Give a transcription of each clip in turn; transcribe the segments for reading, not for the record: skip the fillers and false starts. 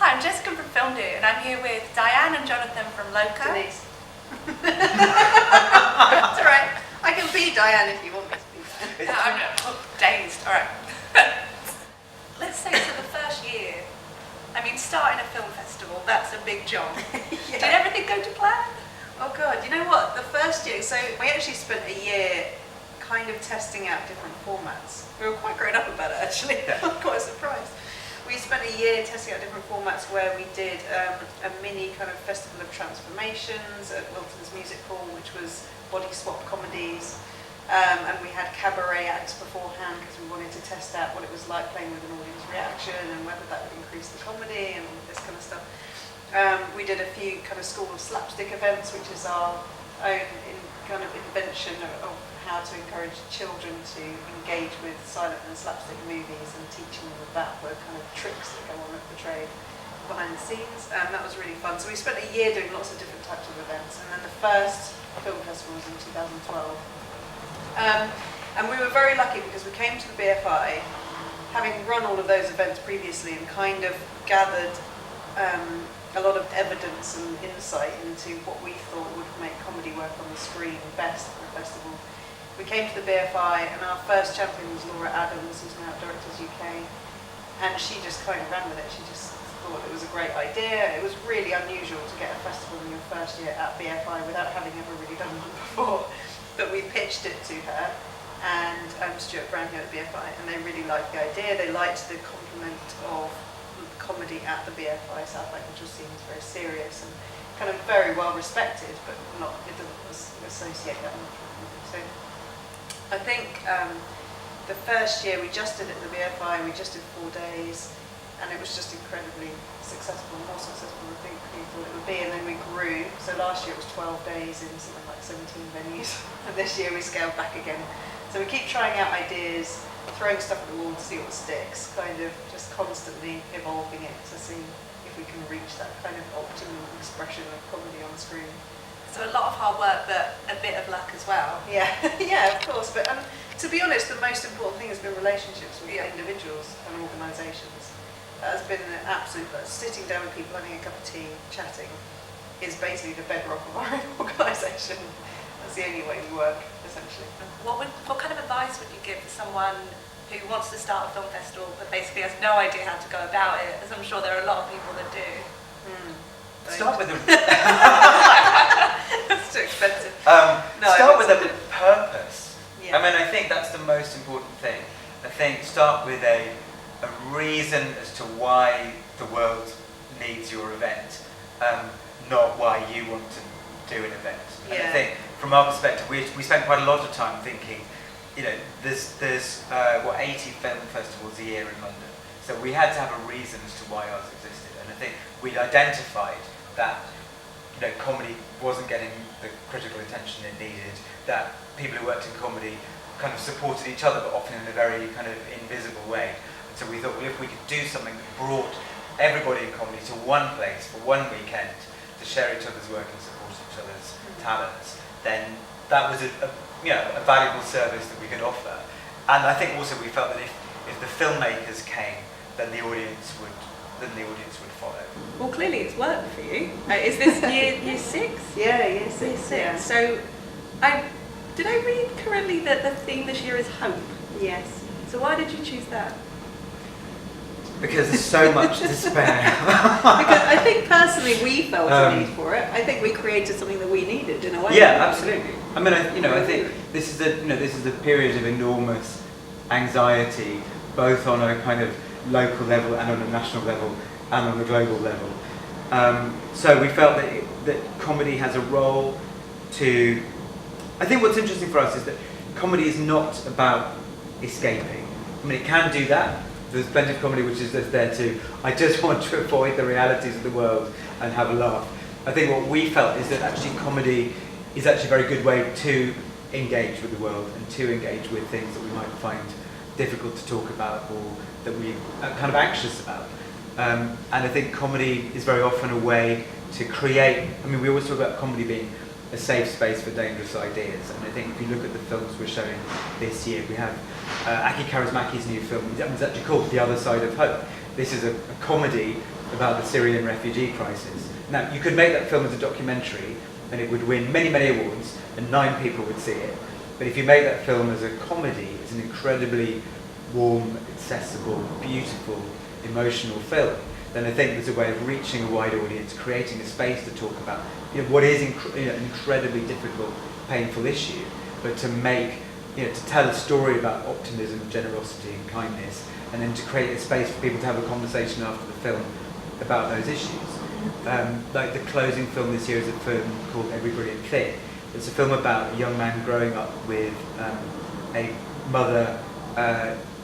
Hi, I'm Jessica from FilmDoo, and I'm here with Diane and Jonathan from LOCO. Denise. That's all right. I can be Diane if you want me to be Diane. No, I'm not dazed. All right. Let's say for the first year, I mean, starting a film festival, that's a big job. Yeah. Did everything go to plan? Oh God, you know what? The first year, so we actually spent a year kind of testing out different formats. We were quite grown up about it actually. I'm quite surprised. We spent a year testing out different formats where we did a mini kind of festival of transformations at Wilton's Music Hall, which was body swap comedies. And we had cabaret acts beforehand because we wanted to test out what it was like playing with an audience reaction and whether that would increase the comedy and all this kind of stuff. We did a few kind of school of slapstick events, which is our own kind of invention of how to encourage children to engage with silent and slapstick movies and teaching them about the kind of tricks that go on at the trade behind the scenes. That was really fun. So we spent a year doing lots of different types of events, and then the first film festival was in 2012. And we were very lucky because we came to the BFI having run all of those events previously and kind of gathered a lot of evidence and insight into what we thought would make comedy work on the screen best for the festival. We came to the BFI and our first champion was Laura Adams, who's now at Directors UK, and she just kind of ran with it. She just thought it was a great idea. It was really unusual to get a festival in your first year at BFI without having ever really done one before. But we pitched it to her and Stuart Brown here at BFI, and they really liked the idea. They liked the complement of comedy at the BFI South Bank, which was seen as very serious and kind of very well respected, but not, it doesn't associate that much with comedy. So I think the first year we just did it at the BFI, we just did 4 days, and it was just incredibly successful, more successful than I think we thought it would be, and then we grew. So last year it was 12 days in something like 17 venues, and this year we scaled back again. So we keep trying out ideas, throwing stuff at the wall to see what sticks, kind of just constantly evolving it to see if we can reach that kind of optimum expression of comedy on screen. So a lot of hard work, but a bit of luck as well. Yeah, yeah, of course. But to be honest, the most important thing has been relationships with individuals and organisations. That has been the absolute, sitting down with people, having a cup of tea, chatting, is basically the bedrock of our organisation. That's the only way we work, essentially. What kind of advice would you give to someone who wants to start a film festival but basically has no idea how to go about it, as I'm sure there are a lot of people that do? Start with a That's too expensive. start with a purpose. Yeah. I mean, I think that's the most important thing. I think start with a reason as to why the world needs your event, not why you want to do an event. And I think from our perspective, we spent quite a lot of time thinking, you know, there's 80 film festivals a year in London, so we had to have a reason as to why ours existed. And I think we'd identified that, you know, comedy wasn't getting the critical attention it needed, that people who worked in comedy kind of supported each other, but often in a very kind of invisible way. And so we thought, well, if we could do something that brought everybody in comedy to one place for one weekend to share each other's work and support each other's talents, then that was a valuable service that we could offer. And I think also we felt that if the filmmakers came, then the audience would follow. Well, clearly it's worked for you. Is this year 6? Yeah, year 6. Year 6. Yeah. So, did I read correctly that the theme this year is hope? Yes. So why did you choose that? Because there's so much despair. Because I think personally we felt a need for it. I think we created something that we needed in a way. Yeah, absolutely. I mean, I think this is a period of enormous anxiety, both on a kind of local level and on a national level and on a global level. So we felt that comedy has a role to. I think what's interesting for us is that comedy is not about escaping. I mean, it can do that. There's plenty of comedy which is just there to, I just want to avoid the realities of the world and have a laugh. I think what we felt is that actually comedy is actually a very good way to engage with the world and to engage with things that we might find difficult to talk about or that we are kind of anxious about. And I think comedy is very often a way to create, I mean, we always talk about comedy being a safe space for dangerous ideas, and I think if you look at the films we're showing this year, we have Aki Kaurismäki's new film. It's actually called The Other Side of Hope. This is a comedy about the Syrian refugee crisis. Now, you could make that film as a documentary and it would win many, many awards and 9 people would see it. But if you make that film as a comedy, it's an incredibly warm, accessible, beautiful, emotional film, then I think there's a way of reaching a wide audience, creating a space to talk about what is an incredibly difficult, painful issue, but to make, to tell a story about optimism, generosity and kindness, and then to create a space for people to have a conversation after the film about those issues. Like the closing film this year is a film called Every Brilliant Thing. It's a film about a young man growing up with a mother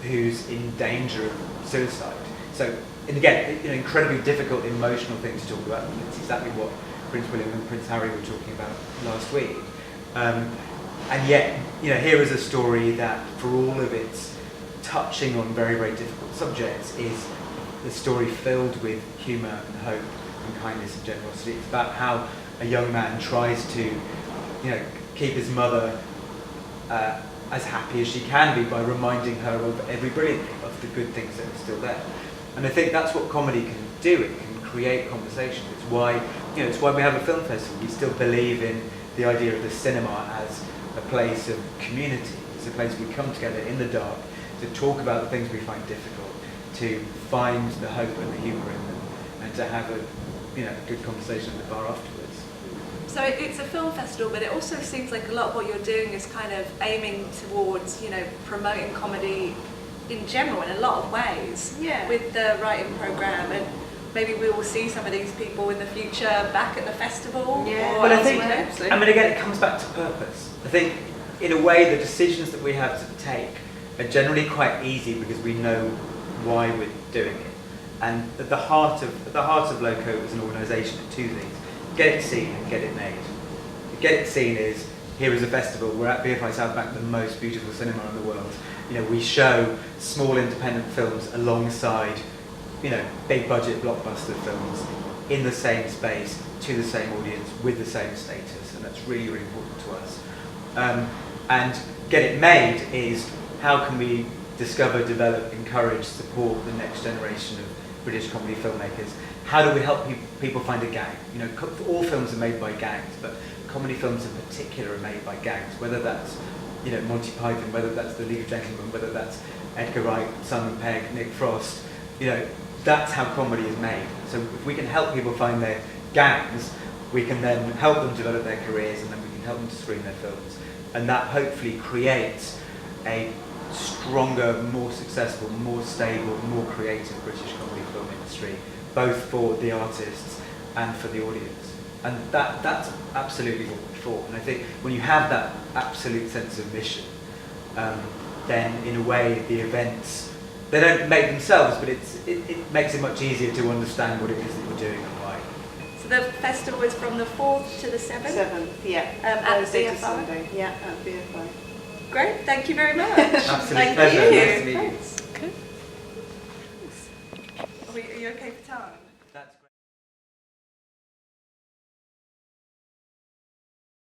who's in danger of suicide. So, and again, incredibly difficult emotional thing to talk about. It's exactly what Prince William and Prince Harry were talking about last week. And yet, here is a story that, for all of its touching on very, very difficult subjects, is a story filled with humour and hope and kindness and generosity. It's about how a young man tries to, keep his mother as happy as she can be by reminding her of every brilliant thing, of the good things that are still there. And I think that's what comedy can do. It can create conversation. It's why, it's why we have a film festival. We still believe in the idea of the cinema as a place of community. It's a place we come together in the dark to talk about the things we find difficult, to find the hope and the humour in them, and to have a good conversation at the bar afterwards. So it's a film festival, but it also seems like a lot of what you're doing is kind of aiming towards, promoting comedy in general in a lot of ways. Yeah. With the writing programme, and maybe we will see some of these people in the future back at the festival. Yeah. Or But I think, elsewhere. again, it comes back to purpose. I think, in a way, the decisions that we have to take are generally quite easy because we know why we're doing it. And at the heart of LOCO as an organisation are 2 things: get it seen and get it made. Get it seen is, here is a festival. We're at BFI Southbank, the most beautiful cinema in the world. We show small independent films alongside, big budget blockbuster films in the same space, to the same audience, with the same status, and that's really, really important to us. And get it made is, how can we discover, develop, encourage, support the next generation of British comedy filmmakers? How do we help people find a gang? All films are made by gangs, but comedy films in particular are made by gangs, whether that's Monty Python, whether that's The League of Gentlemen, whether that's Edgar Wright, Simon Pegg, Nick Frost. That's how comedy is made. So if we can help people find their gangs, we can then help them develop their careers, and then we can help them to screen their films. And that hopefully creates a stronger, more successful, more stable, more creative British comedy film industry, both for the artists and for the audience. And that's absolutely what we're for. And I think when you have that absolute sense of mission, then in a way the events, they don't make themselves, but it makes it much easier to understand what it is that you're doing and why. So the festival is from the 4th to the 7th? 7th, yeah. At Thursday to BFI? Sunday. Yeah, at BFI. Great, thank you very much. Absolute Thank pleasure. you. Nice to meet you. Thanks.